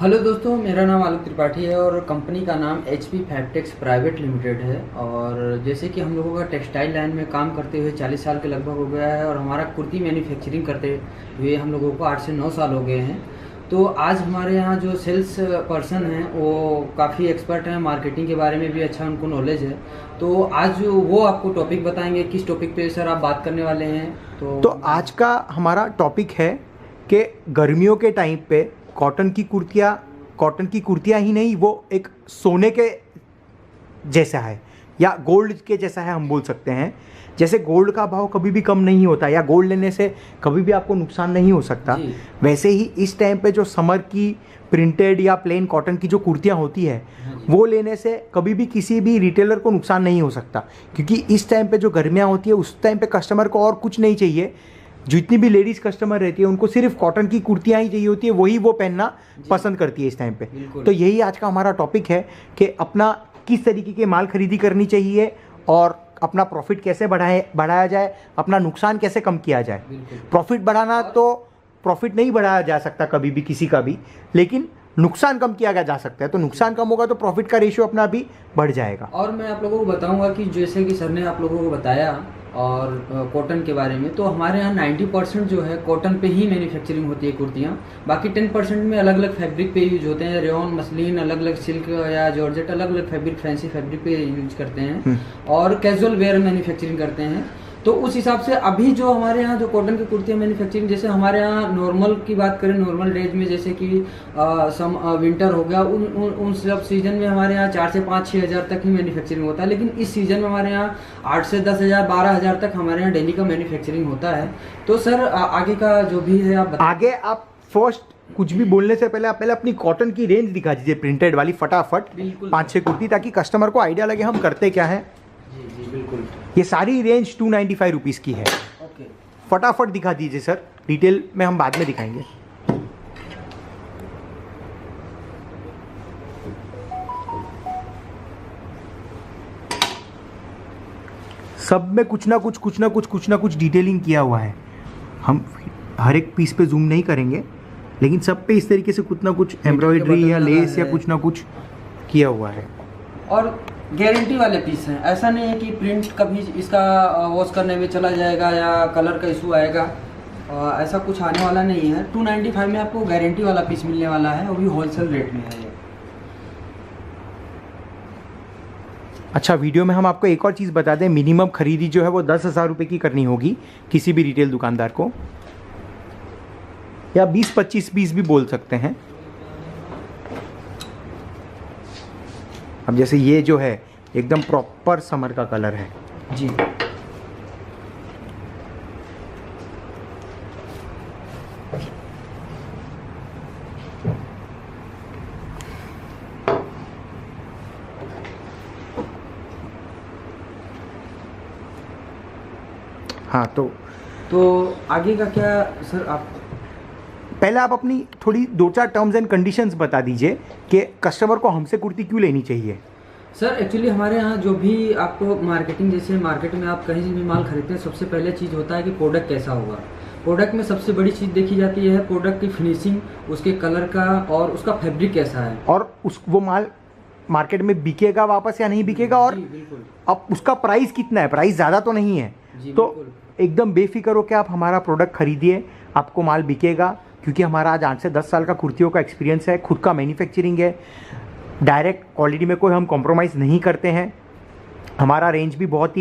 Hello दोस्तों, मेरा नाम आलोक त्रिपाठी है और कंपनी का नाम HP फैब्टेक्स प्राइवेट लिमिटेड है। और जैसे कि हम लोगों का टेक्सटाइल लाइन में काम करते हुए 40 साल के लगभग हो गया है और हमारा कुर्ती मैन्युफैक्चरिंग करते हुए हम लोगों को 8 से 9 साल हो गए हैं। तो आज हमारे यहाँ जो सेल्स पर्सन हैं वो काफ़ी एक्सपर्ट हैं, मार्केटिंग के बारे में भी अच्छा उनको नॉलेज है। तो आज वो आपको टॉपिक बताएंगे। किस टॉपिक पे सर आप बात करने वाले हैं? तो आज का हमारा टॉपिक है कि गर्मियों के टाइम पे कॉटन की कुर्तियाँ ही नहीं, वो एक सोने के जैसा है या गोल्ड के जैसा है, हम बोल सकते हैं। जैसे गोल्ड का भाव कभी भी कम नहीं होता या गोल्ड लेने से कभी भी आपको नुकसान नहीं हो सकता, वैसे ही इस टाइम पे जो समर की प्रिंटेड या प्लेन कॉटन की जो कुर्तियाँ होती है वो लेने से कभी भी किसी भी रिटेलर को नुकसान नहीं हो सकता। क्योंकि इस टाइम पे जो गर्मियाँ होती है उस टाइम पे कस्टमर को और कुछ नहीं चाहिए। जितनी भी लेडीज़ कस्टमर रहती है उनको सिर्फ कॉटन की कुर्तियाँ ही चाहिए होती है, वही वो पहनना पसंद करती है इस टाइम पे। तो यही आज का हमारा टॉपिक है कि अपना किस तरीके के माल खरीदी करनी चाहिए और अपना प्रॉफिट कैसे बढ़ाया जाए, अपना नुकसान कैसे कम किया जाए। प्रॉफिट बढ़ाना तो प्रॉफिट नहीं बढ़ाया जा सकता कभी भी किसी का भी, लेकिन नुकसान कम किया जा सकता है। तो नुकसान कम होगा तो प्रॉफिट का रेशियो अपना भी बढ़ जाएगा। और मैं आप लोगों को बताऊंगा कि जैसे कि सर ने आप लोगों को बताया और कॉटन के बारे में, तो हमारे यहाँ 90% जो है कॉटन पे ही मैन्युफैक्चरिंग होती है कुर्तियाँ। बाकी 10% में अलग अलग फैब्रिक पे यूज होते हैं। रेयॉन, मसलिन, अलग अलग सिल्क या जॉर्जेट, अलग अलग फैब्रिक, फैंसी फैब्रिक पे यूज करते हैं और कैजुअल वेयर मैन्युफैक्चरिंग करते हैं। तो उस हिसाब से अभी जो हमारे यहाँ जो कॉटन की कुर्तियाँ मैन्युफैक्चरिंग, जैसे हमारे यहाँ नॉर्मल की बात करें, नॉर्मल डेज में जैसे कि विंटर हो गया, उन सब सीजन में हमारे यहाँ 4 से 5-6 हज़ार तक ही मैन्युफैक्चरिंग होता है। लेकिन इस सीजन में हमारे यहाँ 8 से 10 हज़ार 12 हज़ार तक हमारे यहाँ डेली का मैन्युफैक्चरिंग होता है। तो सर आगे का जो भी है आप आगे आप फर्स्ट कुछ भी बोलने से पहले आप पहले अपनी कॉटन की रेंज दिखा दीजिए, प्रिंटेड वाली फटाफट 5-6 कुर्ती, ताकि कस्टमर को आइडिया लगे हम करते क्या है। जी बिल्कुल। ये सारी रेंज 295 रुपीज़ की है। ओके, फटाफट दिखा दीजिए सर, डिटेल में हम बाद में दिखाएंगे। सब में कुछ ना कुछ डिटेलिंग किया हुआ है। हम हर एक पीस पे जूम नहीं करेंगे, लेकिन सब पे इस तरीके से कुछ ना कुछ एम्ब्रॉयडरी या लेस या कुछ ना कुछ किया हुआ है। और गारंटी वाले पीस हैं। ऐसा नहीं है कि प्रिंट कभी इसका वॉश करने में चला जाएगा या कलर का इशू आएगा, ऐसा कुछ आने वाला नहीं है। 295 में आपको गारंटी वाला पीस मिलने वाला है, वो भी होलसेल रेट में है ये। अच्छा, वीडियो में हम आपको एक और चीज़ बता दें, मिनिमम खरीदी जो है वो 10,000 रुपये की करनी होगी किसी भी रिटेल दुकानदार को, या 20-25 पीस भी बोल सकते हैं। अब जैसे ये जो है एकदम प्रॉपर समर का कलर है जी। हाँ, तो आगे का क्या सर? आप पहले आप अपनी थोड़ी 2-4 टर्म्स एंड कंडीशंस बता दीजिए कि कस्टमर को हमसे कुर्ती क्यों लेनी चाहिए। सर एक्चुअली हमारे यहाँ जो भी आपको मार्केटिंग, जैसे मार्केट में आप कहीं से भी माल खरीदते हैं, सबसे पहले चीज़ होता है कि प्रोडक्ट कैसा होगा। प्रोडक्ट में सबसे बड़ी चीज़ देखी जाती है प्रोडक्ट की फिनिशिंग, उसके कलर का और उसका फैब्रिक कैसा है, और वो माल मार्केट में बिकेगा वापस या नहीं बिकेगा, और अब उसका प्राइस कितना है। प्राइस ज़्यादा तो नहीं है, तो एकदम बेफिक्र हो के आप हमारा प्रोडक्ट खरीदिए, आपको माल बिकेगा। क्योंकि हमारा आज 8 से 10 साल का कुर्तियों का एक्सपीरियंस है, खुद का मैन्युफैक्चरिंग है, डायरेक्ट क्वालिटी में कोई हम कॉम्प्रोमाइज़ नहीं करते हैं। हमारा रेंज भी बहुत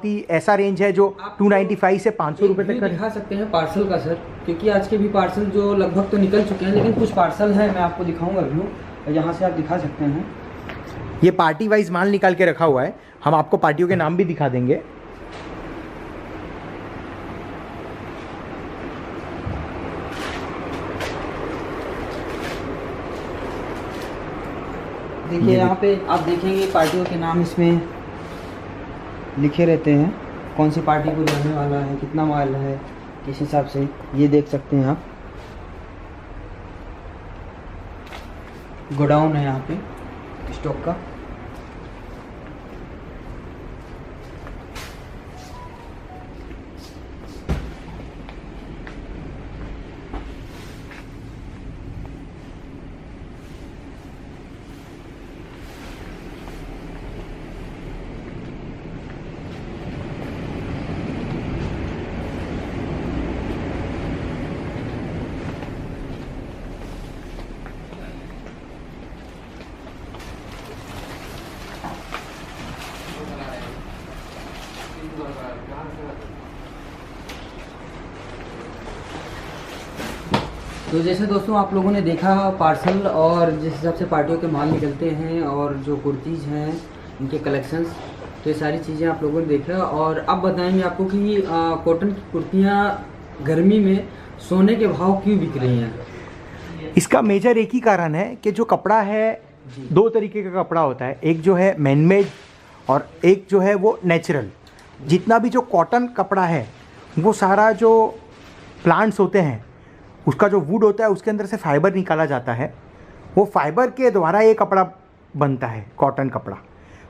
ही ऐसा रेंज है जो 295 से 500 रुपये तक दिखा सकते हैं पार्सल का सर, क्योंकि आज के भी पार्सल जो लगभग तो निकल चुके हैं, लेकिन कुछ पार्सल है, मैं आपको दिखाऊंगा व्यू, यहाँ से आप दिखा सकते हैं। ये पार्टी वाइज माल निकाल के रखा हुआ है, हम आपको पार्टियों के नाम भी दिखा देंगे। देखिए यहाँ पे आप देखेंगे पार्टियों के नाम इसमें लिखे रहते हैं, कौन सी पार्टी को जाने वाला है, कितना माल है, किस हिसाब से, ये देख सकते हैं आप। गोडाउन है यहाँ पे स्टॉक का। तो जैसे दोस्तों आप लोगों ने देखा पार्सल और जिस हिसाब से पार्टियों के माल निकलते हैं और जो कुर्तीज़ हैं इनके कलेक्शंस, तो ये सारी चीज़ें आप लोगों ने देखा। और अब बताएंगे आपको कि कॉटन की कुर्तियाँ गर्मी में सोने के भाव क्यों बिक रही हैं। इसका मेजर एक ही कारण है कि जो कपड़ा है, दो तरीके का कपड़ा होता है, एक जो है मैनमेड और एक जो है वो नेचुरल। जितना भी जो कॉटन कपड़ा है वो सारा जो प्लांट्स होते हैं उसका जो वुड होता है उसके अंदर से फाइबर निकाला जाता है, वो फाइबर के द्वारा ये कपड़ा बनता है कॉटन कपड़ा,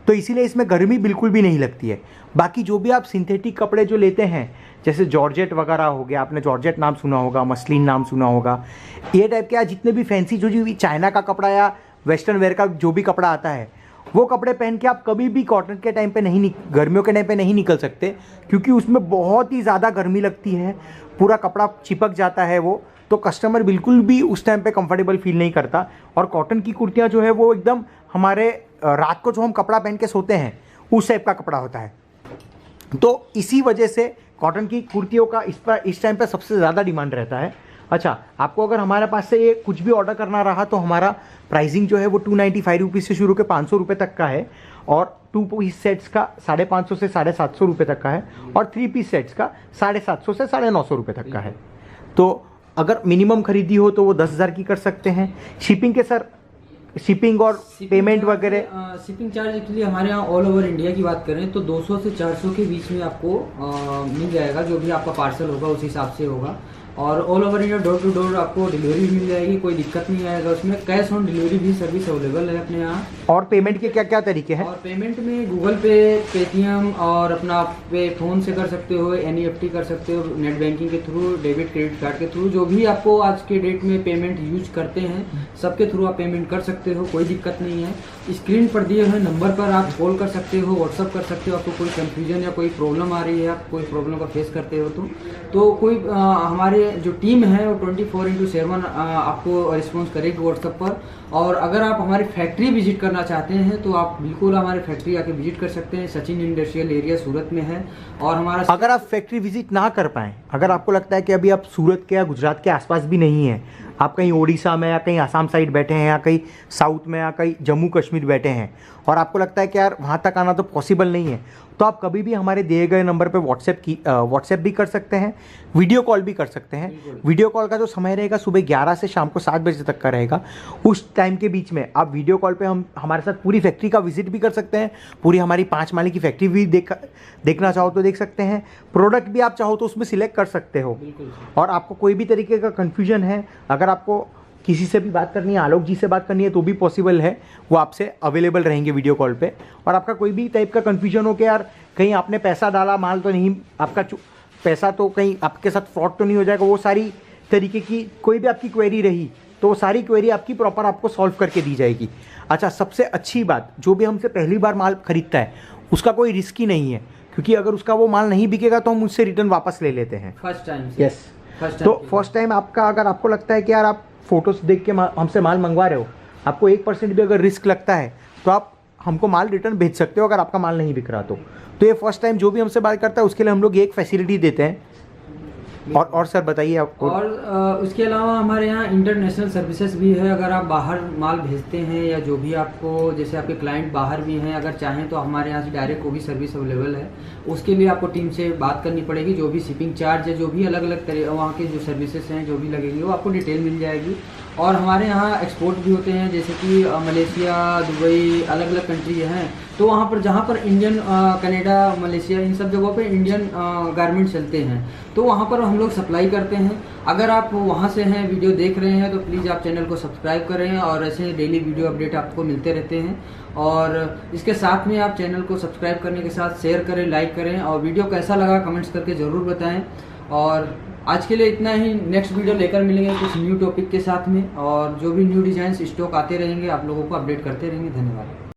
तो इसीलिए इसमें गर्मी बिल्कुल भी नहीं लगती है। बाकी जो भी आप सिंथेटिक कपड़े जो लेते हैं जैसे जॉर्जेट वगैरह हो गया, आपने जॉर्जेट नाम सुना होगा, मसलिन नाम सुना होगा, ये टाइप के जितने भी फैंसी जो भी चाइना का कपड़ा या वेस्टर्न वेयर का जो भी कपड़ा आता है वो कपड़े पहन के आप कभी भी कॉटन के टाइम पे नहीं, गर्मियों के टाइम पे नहीं निकल सकते, क्योंकि उसमें बहुत ही ज़्यादा गर्मी लगती है, पूरा कपड़ा चिपक जाता है वो, तो कस्टमर बिल्कुल भी उस टाइम पे कंफर्टेबल फील नहीं करता। और कॉटन की कुर्तियाँ जो है वो एकदम हमारे रात को जो हम कपड़ा पहन के सोते हैं उस टाइप का कपड़ा होता है। तो इसी वजह से कॉटन की कुर्तियों का इस टाइम पे सबसे ज़्यादा डिमांड रहता है। अच्छा, आपको अगर हमारे पास से ये कुछ भी ऑर्डर करना रहा तो हमारा प्राइसिंग जो है वो 295 रुपीज़ से शुरू के 500 रुपये तक का है, और 2 पीस सेट्स का 550 से 750 रुपये तक का है, और 3 पीस सेट्स का 750 से 950 रुपये तक का है। तो अगर मिनिमम खरीदी हो तो वो 10,000 की कर सकते हैं। शिपिंग के सर, शिपिंग और पेमेंट वगैरह, शिपिंग चार्ज एक्चुअली हमारे यहाँ ऑल ओवर इंडिया की बात करें तो 200 से 400 के बीच में आपको मिल जाएगा, जो भी आपका पार्सल होगा उस हिसाब से होगा। और all over India door to door आपको डिलीवरी मिल जाएगी, कोई दिक्कत नहीं आएगा उसमें। कैश ऑन डिलीवरी भी सर्विस अवेलेबल है अपने यहाँ। और पेमेंट के क्या क्या तरीके हैं? और पेमेंट में गूगल पे, पेटीएम और अपना पे फ़ोन से कर सकते हो, NEFT कर सकते हो, नेट बैंकिंग के थ्रू, डेबिट क्रेडिट कार्ड के थ्रू, जो भी आपको आज के डेट में पेमेंट यूज करते हैं सबके थ्रू आप पेमेंट कर सकते हो, कोई दिक्कत नहीं है। स्क्रीन पर दिए हुए नंबर पर आप कॉल कर सकते हो, व्हाट्सअप कर सकते हो। आपको कोई कन्फ्यूजन या कोई प्रॉब्लम आ रही है, आप कोई प्रॉब्लम का फेस करते हो तो कोई हमारे जो टीम है वो 24/7 आपको रिस्पॉन्स करेगी व्हाट्सएप पर। और अगर आप हमारी फैक्ट्री विजिट करना चाहते हैं तो आप बिल्कुल हमारी फैक्ट्री आके विजिट कर सकते हैं। सचिन इंडस्ट्रियल एरिया सूरत में है। और हमारा, अगर आप फैक्ट्री विजिट ना कर पाएँ, अगर आपको लगता है कि अभी आप सूरत के या गुजरात के आसपास भी नहीं हैं, आप कहीं ओडिशा में या कहीं आसाम साइड बैठे हैं या कहीं साउथ में या कहीं जम्मू कश्मीर बैठे हैं और आपको लगता है कि यार वहाँ तक आना तो पॉसिबल नहीं है, तो आप कभी भी हमारे दिए गए नंबर पे व्हाट्सएप भी कर सकते हैं, वीडियो कॉल भी कर सकते हैं। वीडियो कॉल का जो समय रहेगा सुबह 11 से शाम को 7 बजे तक का रहेगा। उस टाइम के बीच में आप वीडियो कॉल पे हमारे साथ पूरी फैक्ट्री का विजिट भी कर सकते हैं, पूरी हमारी 5 माले की फैक्ट्री भी देखना चाहो तो देख सकते हैं, प्रोडक्ट भी आप चाहो तो उसमें सिलेक्ट कर सकते हो। और आपको कोई भी तरीके का कन्फ्यूजन है, अगर आपको किसी से भी बात करनी है, आलोक जी से बात करनी है तो भी पॉसिबल है, वो आपसे अवेलेबल रहेंगे वीडियो कॉल पे। और आपका कोई भी टाइप का कन्फ्यूजन हो कि यार कहीं आपने पैसा डाला, माल तो नहीं, आपका पैसा तो कहीं आपके साथ फ्रॉड तो नहीं हो जाएगा, वो सारी तरीके की कोई भी आपकी क्वेरी रही तो वो सारी क्वेरी आपकी प्रॉपर आपको सॉल्व करके दी जाएगी। अच्छा, सबसे अच्छी बात, जो भी हमसे पहली बार माल खरीदता है उसका कोई रिस्क ही नहीं है, क्योंकि अगर उसका वो माल नहीं बिकेगा तो हम उससे रिटर्न वापस ले लेते हैं फर्स्ट टाइम। यस, तो फर्स्ट टाइम आपका, अगर आपको लगता है कि यार आप फोटोज देख के हमसे माल मंगवा रहे हो, आपको 1% भी अगर रिस्क लगता है तो आप हमको माल रिटर्न भेज सकते हो अगर आपका माल नहीं बिक रहा तो ये फर्स्ट टाइम जो भी हमसे बात करता है उसके लिए हम लोग ये एक फैसिलिटी देते हैं। और सर बताइए आपको। और उसके अलावा हमारे यहाँ इंटरनेशनल सर्विसेज भी है। अगर आप बाहर माल भेजते हैं या जो भी आपको, जैसे आपके क्लाइंट बाहर भी हैं, अगर चाहें तो हमारे यहाँ से डायरेक्ट वो भी सर्विस अवेलेबल है। उसके लिए आपको टीम से बात करनी पड़ेगी, जो भी शिपिंग चार्ज है, जो भी अलग अलग तरह वहाँ के जो सर्विसेज हैं जो भी लगेंगे वो आपको डिटेल मिल जाएगी। और हमारे यहाँ एक्सपोर्ट भी होते हैं, जैसे कि मलेशिया, दुबई, अलग अलग कंट्री हैं, तो वहाँ पर जहाँ पर इंडियन, कनाडा, मलेशिया, इन सब जगहों पे इंडियन गारमेंट चलते हैं, तो वहाँ पर हम लोग सप्लाई करते हैं। अगर आप वहाँ से हैं, वीडियो देख रहे हैं, तो प्लीज़ आप चैनल को सब्सक्राइब करें और ऐसे डेली वीडियो अपडेट आपको मिलते रहते हैं। और इसके साथ में आप चैनल को सब्सक्राइब करने के साथ शेयर करें, लाइक करें, और वीडियो कैसा लगा कमेंट्स करके ज़रूर बताएँ। और आज के लिए इतना ही। नेक्स्ट वीडियो लेकर मिलेंगे कुछ न्यू टॉपिक के साथ में, और जो भी न्यू डिज़ाइंस स्टॉक आते रहेंगे आप लोगों को अपडेट करते रहेंगे। धन्यवाद।